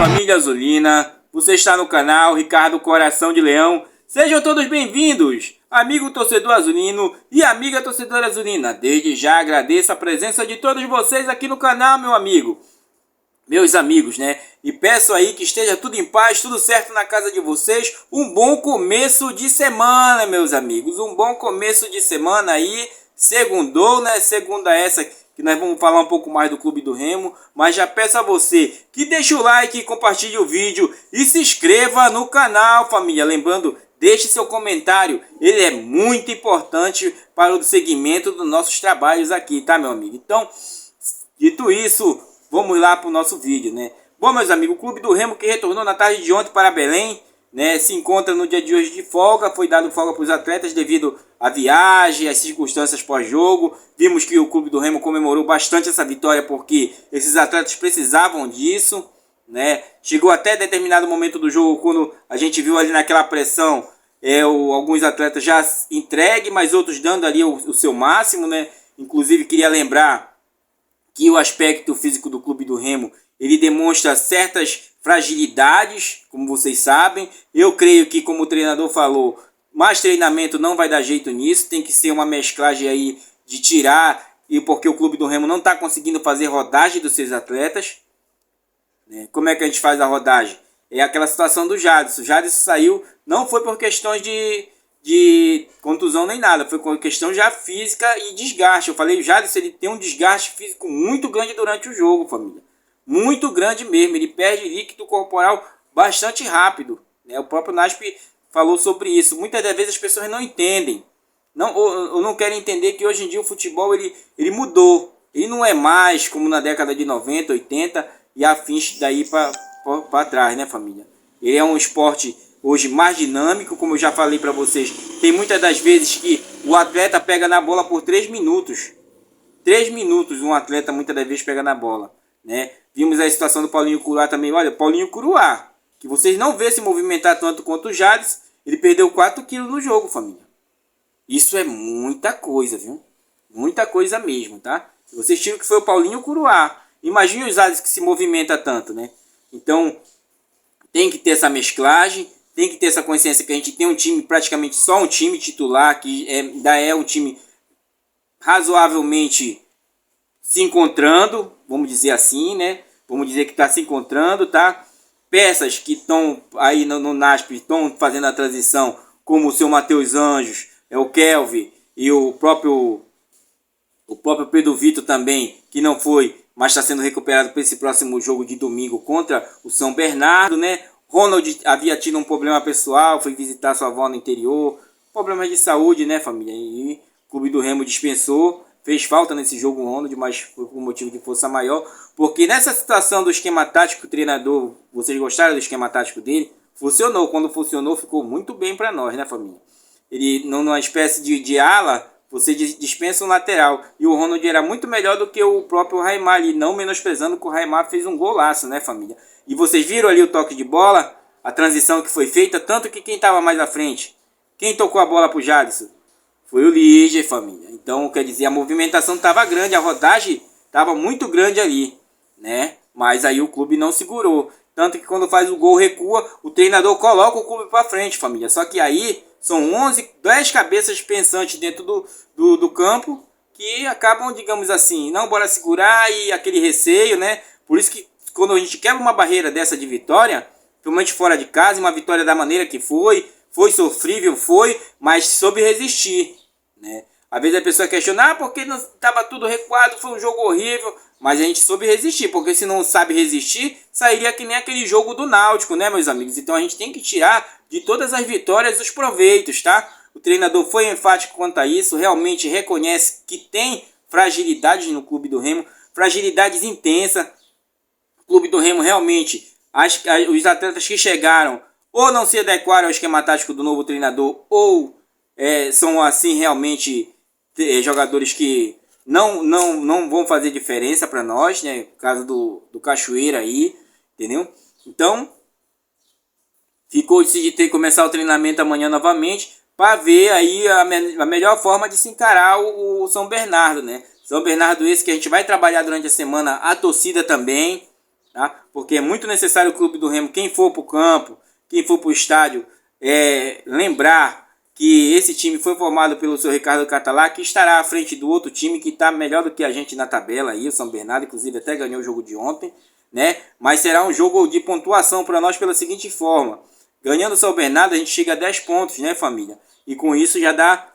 família azulina, você está no canal Ricardo Coração de Leão. Sejam todos bem-vindos, amigo torcedor azulino e amiga torcedora azulina. Desde já agradeço a presença de todos vocês aqui no canal, meu amigo, meus amigos, né? E peço aí que esteja tudo em paz, tudo certo na casa de vocês. Um bom começo de semana, meus amigos, um bom começo de semana aí. Segundou, né? Segunda essa que nós vamos falar um pouco mais do Clube do Remo, mas já peço a você que deixe o like, compartilhe o vídeo e se inscreva no canal, família. Lembrando, deixe seu comentário, ele é muito importante para o segmento dos nossos trabalhos aqui, tá, meu amigo? Então, dito isso, vamos lá para o nosso vídeo, né? Bom, meus amigos, o Clube do Remo que retornou na tarde de ontem para Belém, né, se encontra no dia de hoje de folga. Foi dado folga para os atletas devido à viagem, às circunstâncias pós-jogo. Vimos que o Clube do Remo comemorou bastante essa vitória porque esses atletas precisavam disso, né? Chegou até determinado momento do jogo quando a gente viu ali naquela pressão alguns atletas já entregue, mas outros dando ali o seu máximo, né? Inclusive queria lembrar que o aspecto físico do Clube do Remo, ele demonstra certas fragilidades, como vocês sabem. Eu creio que, como o treinador falou, mais treinamento não vai dar jeito nisso. Tem que ser uma mesclagem aí de tirar, e porque o Clube do Remo não está conseguindo fazer rodagem dos seus atletas, né? Como é que a gente faz a rodagem? É aquela situação do Jadson. O Jadson saiu, não foi por questões de contusão nem nada, foi com questão já física e desgaste. Eu falei, o Jadson, ele tem um desgaste físico muito grande durante o jogo, família. Muito grande mesmo, ele perde líquido corporal bastante rápido, né? O próprio Nasp falou sobre isso. Muitas das vezes as pessoas não entendem, ou não querem entender que hoje em dia o futebol ele mudou. Ele não é mais como na década de 90, 80 e afins daí para trás, né, família? Ele é um esporte hoje mais dinâmico, como eu já falei para vocês. Tem muitas das vezes que o atleta pega na bola por 3 minutos. 3 minutos um atleta muitas das vezes pega na bola, né? Vimos a situação do Paulinho Curuá também. Olha, Paulinho Curuá, que vocês não vê se movimentar tanto quanto o Jadson, ele perdeu 4 quilos no jogo, família. Isso é muita coisa, viu? Muita coisa mesmo, tá? Se vocês tiram que foi o Paulinho Curuá, imagine o Jadson que se movimenta tanto, né? Então, tem que ter essa mesclagem, tem que ter essa consciência que a gente tem um time, praticamente só um time titular, que ainda é um time razoavelmente se encontrando, vamos dizer assim, né? Vamos dizer que está se encontrando, tá? Peças que estão aí no NASP, estão fazendo a transição, como o seu Matheus Anjos, o Kelvin e o próprio Pedro Vitor também, que não foi, mas está sendo recuperado para esse próximo jogo de domingo contra o São Bernardo, né? Ronald havia tido um problema pessoal, foi visitar sua avó no interior, problemas de saúde, né, família? E o Clube do Remo dispensou. Fez falta nesse jogo o Ronald, mas foi por motivo de força maior. Porque nessa situação do esquema tático, o treinador, vocês gostaram do esquema tático dele? Funcionou. Quando funcionou, ficou muito bem para nós, né, família? Ele, numa espécie de ala, você dispensa um lateral. E o Ronald era muito melhor do que o próprio Raimar ali. Não menosprezando que o Raimar fez um golaço, né, família? E vocês viram ali o toque de bola, a transição que foi feita, tanto que quem estava mais à frente? Quem tocou a bola pro Jadson? Foi o Liger, família. Então, quer dizer, a movimentação estava grande, a rodagem estava muito grande ali, né? Mas aí o clube não segurou. Tanto que quando faz o gol, recua, o treinador coloca o clube para frente, família. Só que aí são 10 cabeças pensantes dentro do campo que acabam, digamos assim, não, bora segurar, e aquele receio, né? Por isso que quando a gente quebra uma barreira dessa de vitória, principalmente fora de casa, uma vitória da maneira que foi sofrível, mas soube resistir, né? Às vezes a pessoa questiona, porque não estava tudo recuado, foi um jogo horrível, mas a gente soube resistir, porque se não sabe resistir, sairia que nem aquele jogo do Náutico, né, meus amigos? Então a gente tem que tirar de todas as vitórias os proveitos, tá? O treinador foi enfático quanto a isso, realmente reconhece que tem fragilidades no Clube do Remo, fragilidades intensas. O Clube do Remo realmente, os atletas que chegaram ou não se adequaram ao esquema tático do novo treinador, ou são assim realmente jogadores que não vão fazer diferença para nós, né? No caso do Cachoeira aí, entendeu? Então, ficou de começar o treinamento amanhã novamente, para ver aí a melhor forma de se encarar o São Bernardo, né? São Bernardo esse que a gente vai trabalhar durante a semana, a torcida também, tá? Porque é muito necessário o Clube do Remo, quem for para o campo, quem for para o estádio, lembrar que esse time foi formado pelo seu Ricardo Catalá, que estará à frente do outro time que está melhor do que a gente na tabela aí, o São Bernardo, inclusive até ganhou o jogo de ontem, né? Mas será um jogo de pontuação para nós pela seguinte forma: ganhando o São Bernardo a gente chega a 10 pontos, né, família? E com isso já dá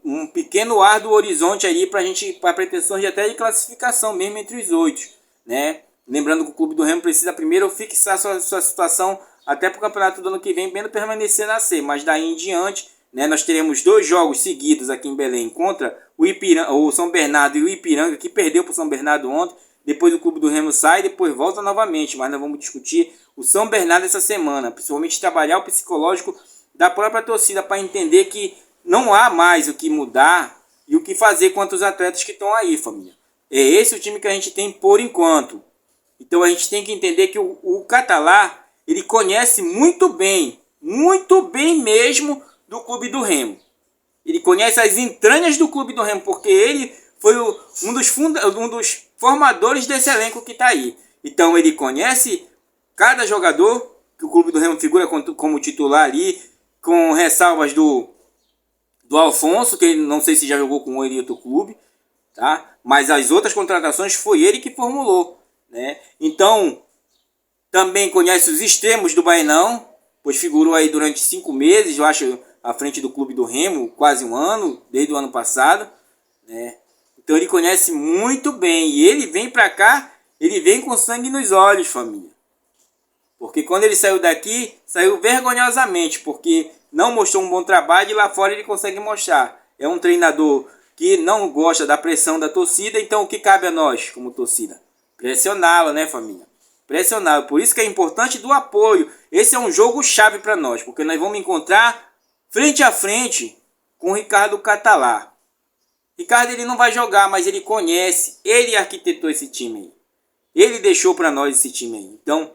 um pequeno ar do horizonte aí para a gente, para pretensões de até de classificação mesmo entre os 8, né? Lembrando que o Clube do Remo precisa primeiro fixar sua situação até para o campeonato do ano que vem, bem permanecer na C, mas daí em diante, né, nós teremos 2 jogos seguidos aqui em Belém contra o São Bernardo e o Ipiranga, que perdeu para o São Bernardo ontem. Depois o Clube do Remo sai, depois volta novamente, mas nós vamos discutir o São Bernardo essa semana, principalmente trabalhar o psicológico da própria torcida para entender que não há mais o que mudar e o que fazer quanto os atletas que estão aí, família. É esse o time que a gente tem por enquanto. Então a gente tem que entender que o Catalá, ele conhece muito bem mesmo do Clube do Remo. Ele conhece as entranhas do Clube do Remo, porque ele foi um dos formadores desse elenco que está aí. Então ele conhece cada jogador, que o Clube do Remo figura como titular ali, com ressalvas do Alfonso, que ele não sei se já jogou com ele em outro clube, tá? Mas as outras contratações foi ele que formulou, né? Então, também conhece os extremos do Baenão, pois figurou aí durante 5 meses, eu acho, à frente do Clube do Remo, quase um ano, desde o ano passado, né? Então ele conhece muito bem, e ele vem pra cá, ele vem com sangue nos olhos, família. Porque quando ele saiu daqui, saiu vergonhosamente, porque não mostrou um bom trabalho e lá fora ele consegue mostrar. É um treinador que não gosta da pressão da torcida, então o que cabe a nós como torcida? Pressioná-lo, né, família? Pressioná-lo. Por isso que é importante do apoio. Esse é um jogo chave para nós, porque nós vamos encontrar frente a frente com o Ricardo Catalá. Ricardo, ele não vai jogar, mas ele conhece, ele arquitetou esse time aí. Ele deixou para nós esse time aí. Então,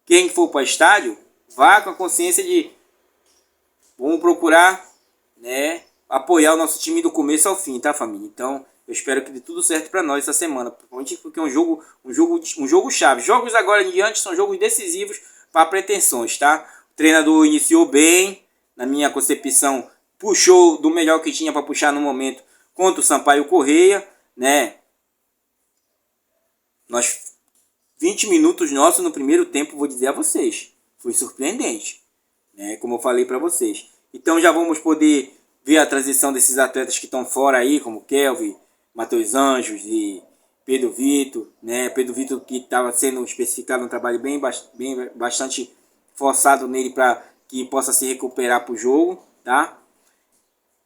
quem for para o estádio, vá com a consciência de vamos procurar, né, apoiar o nosso time do começo ao fim, tá, família? Então, eu espero que dê tudo certo para nós essa semana, principalmente porque é um jogo chave. Jogos agora em diante são jogos decisivos para pretensões, tá? O treinador iniciou bem, na minha concepção, puxou do melhor que tinha para puxar no momento contra o Sampaio Correia, né? 20 minutos nossos no primeiro tempo, vou dizer a vocês, foi surpreendente, né? Como eu falei para vocês. Então já vamos poder ver a transição desses atletas que estão fora aí, como Kelvin, Matheus Anjos e Pedro Vitor, né? Pedro Vitor que estava sendo especificado um trabalho bastante forçado nele para que possa se recuperar para o jogo, tá?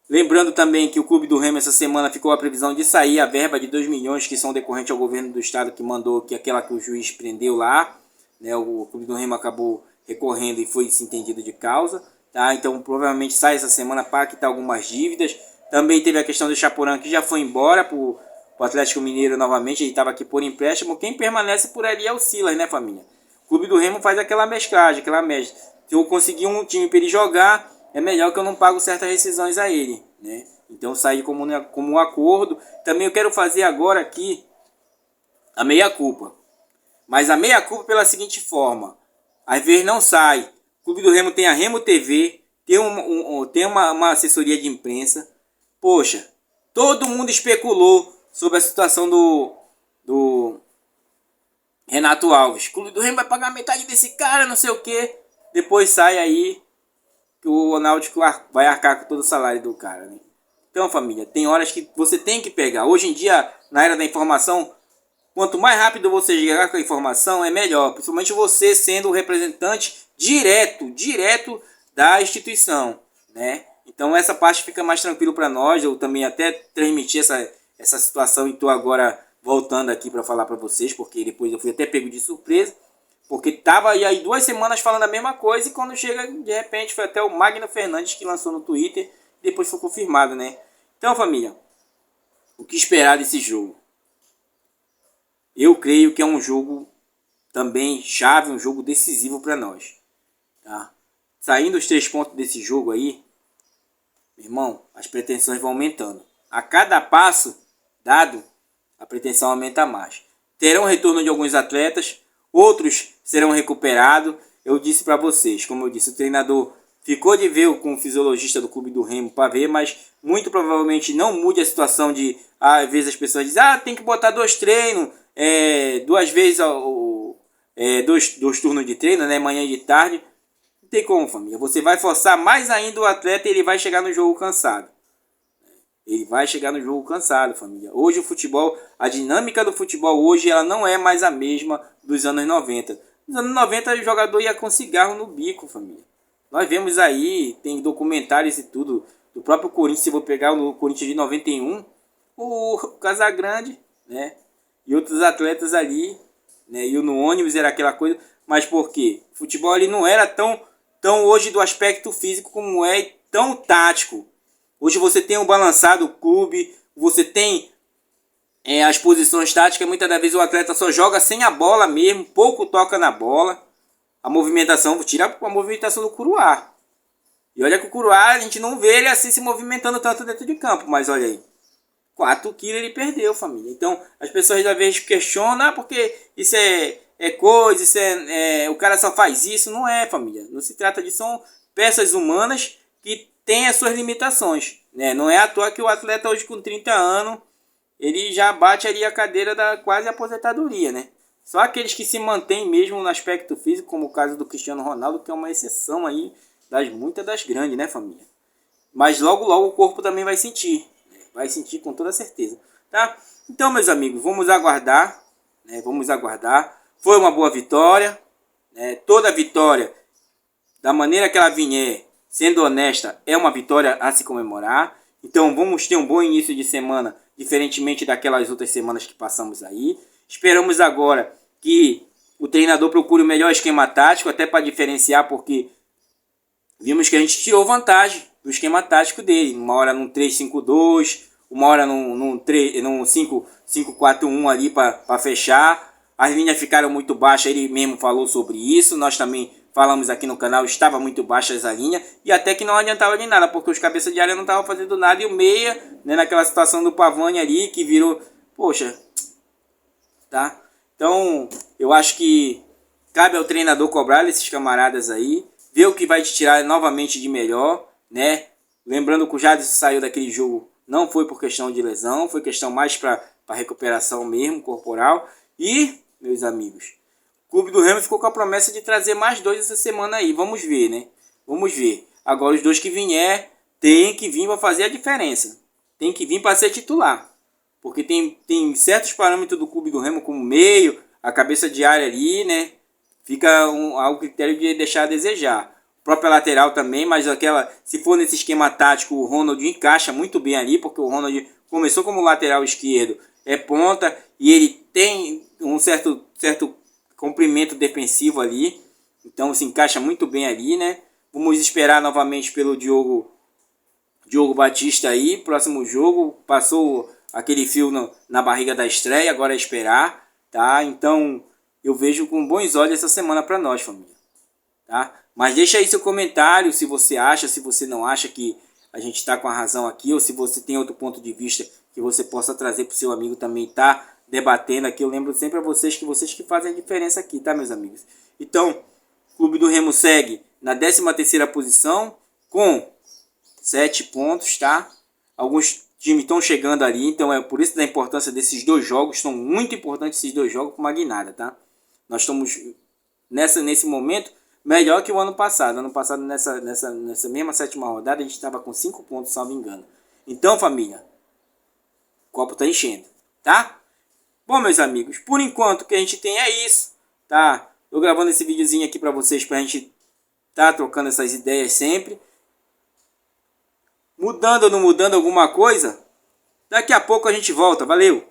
Lembrando também que o Clube do Remo essa semana ficou a previsão de sair a verba de 2 milhões que são decorrentes ao governo do estado que mandou, que aquela que o juiz prendeu lá, né? O Clube do Remo acabou recorrendo e foi se entendido de causa, tá? Então provavelmente sai essa semana para quitar algumas dívidas. Também teve a questão do Chaporã que já foi embora para o Atlético Mineiro novamente, ele estava aqui por empréstimo. Quem permanece por ali é o Silas, né, família? O Clube do Remo faz aquela mesclagem, aquela mescla. Se eu conseguir um time para ele jogar, é melhor que eu não pago certas rescisões a ele, né? Então sair como um acordo. Também eu quero fazer agora aqui a meia-culpa. Mas a meia-culpa pela seguinte forma. Às vezes não sai. O Clube do Remo tem a Remo TV, tem uma assessoria de imprensa. Poxa, todo mundo especulou sobre a situação do Renato Alves. O Clube do Remo vai pagar metade desse cara, não sei o quê. Depois sai aí que o Náutico vai arcar com todo o salário do cara, né? Então, família, tem horas que você tem que pegar. Hoje em dia, na era da informação, quanto mais rápido você chegar com a informação, é melhor. Principalmente você sendo o representante direto da instituição, né? Então, essa parte fica mais tranquilo para nós. Eu também até transmiti essa situação e estou agora voltando aqui para falar para vocês, porque depois eu fui até pego de surpresa. Porque tava aí 2 semanas falando a mesma coisa e quando chega, de repente, foi até o Magno Fernandes que lançou no Twitter e depois foi confirmado, né? Então, família, o que esperar desse jogo? Eu creio que é um jogo também chave, um jogo decisivo para nós, tá? Saindo os 3 pontos desse jogo aí, meu irmão, as pretensões vão aumentando. A cada passo dado, a pretensão aumenta mais. Terão retorno de alguns atletas. outros serão recuperados. Eu disse para vocês, como eu disse, o treinador ficou de ver com o fisiologista do Clube do Remo para ver, mas muito provavelmente não mude a situação de, às vezes as pessoas dizem, tem que botar 2 treinos, 2 vezes, dois turnos de treino, né, manhã e de tarde. Não tem como, família. Você vai forçar mais ainda o atleta e ele vai chegar no jogo cansado. Ele vai chegar no jogo cansado, família. Hoje o futebol, a dinâmica do futebol hoje, ela não é mais a mesma dos anos 90. Nos anos 90 o jogador ia com cigarro no bico, família. Nós vemos aí, tem documentários e tudo, do próprio Corinthians, se vou pegar o Corinthians de 91, o Casagrande, né? E outros atletas ali, né? E no ônibus era aquela coisa, mas por quê? O futebol ali não era tão hoje do aspecto físico como é, tão tático. Hoje você tem o balançado clube, você tem as posições táticas, muitas das vezes o atleta só joga sem a bola mesmo, pouco toca na bola. A movimentação, tira a movimentação do Curuá. E olha que o Curuá, a gente não vê ele assim se movimentando tanto dentro de campo, mas olha aí, 4 quilos ele perdeu, família. Então as pessoas às vezes questionam, porque isso é coisa, isso o cara só faz isso. Não é, família. Não se trata disso, são peças humanas que têm as suas limitações, né? Não é à toa que o atleta hoje com 30 anos, ele já bate ali a cadeira da quase aposentadoria, né? Só aqueles que se mantêm mesmo no aspecto físico, como o caso do Cristiano Ronaldo, que é uma exceção aí muitas das grandes, né, família? Mas logo logo o corpo também vai sentir, né? Vai sentir com toda certeza, tá? Então, meus amigos, vamos aguardar, né? Vamos aguardar. Foi uma boa vitória, né? Toda vitória, da maneira que ela vier, sendo honesta, é uma vitória a se comemorar. Então vamos ter um bom início de semana, diferentemente daquelas outras semanas que passamos aí. Esperamos agora que o treinador procure o melhor esquema tático, até para diferenciar, porque vimos que a gente tirou vantagem do esquema tático dele. Uma hora num 3-5-2, uma hora num 5-4-1 ali para fechar. As linhas ficaram muito baixas, ele mesmo falou sobre isso. Nós também falamos aqui no canal, estava muito baixa essa linha. E até que não adiantava de nada, porque os cabeças de área não estavam fazendo nada. E o meia, né, naquela situação do Pavani ali, que virou... Poxa, tá? Então, eu acho que cabe ao treinador cobrar esses camaradas aí, ver o que vai te tirar novamente de melhor, né? Lembrando que o Jadson saiu daquele jogo, não foi por questão de lesão, foi questão mais para recuperação mesmo, corporal. E, meus amigos, o Clube do Remo ficou com a promessa de trazer mais 2 essa semana aí. Vamos ver, né? Vamos ver. Agora, os 2 que vier, tem que vir para fazer a diferença. Tem que vir para ser titular. Porque tem certos parâmetros do Clube do Remo, como meio, a cabeça de área ali, né? Fica ao critério de deixar a desejar. A própria lateral também, mas se for nesse esquema tático, o Ronald encaixa muito bem ali, porque o Ronald começou como lateral esquerdo, é ponta, e ele tem um certo comprimento defensivo ali, então se encaixa muito bem ali, né? Vamos esperar novamente pelo Diogo Batista aí, próximo jogo, passou aquele fio na barriga da estreia, agora é esperar, tá? Então eu vejo com bons olhos essa semana para nós, família, tá? Mas deixa aí seu comentário, se você acha, se você não acha que a gente está com a razão aqui, ou se você tem outro ponto de vista que você possa trazer para o seu amigo também tá debatendo aqui. Eu lembro sempre a vocês que fazem a diferença aqui, tá, meus amigos? Então, o Clube do Remo segue na 13ª posição com 7 pontos, tá? Alguns times estão chegando ali, então é por isso da importância desses 2 jogos. São muito importantes esses 2 jogos para uma guinada, tá? Nós estamos nesse momento melhor que o ano passado. Ano passado, nessa mesma 7ª rodada, a gente estava com 5 pontos, salvo engano. Então, família, o copo está enchendo, tá? Bom, meus amigos, por enquanto o que a gente tem é isso, tá? Tô gravando esse videozinho aqui para vocês, pra gente tá trocando essas ideias sempre. Mudando ou não mudando alguma coisa, daqui a pouco a gente volta. Valeu!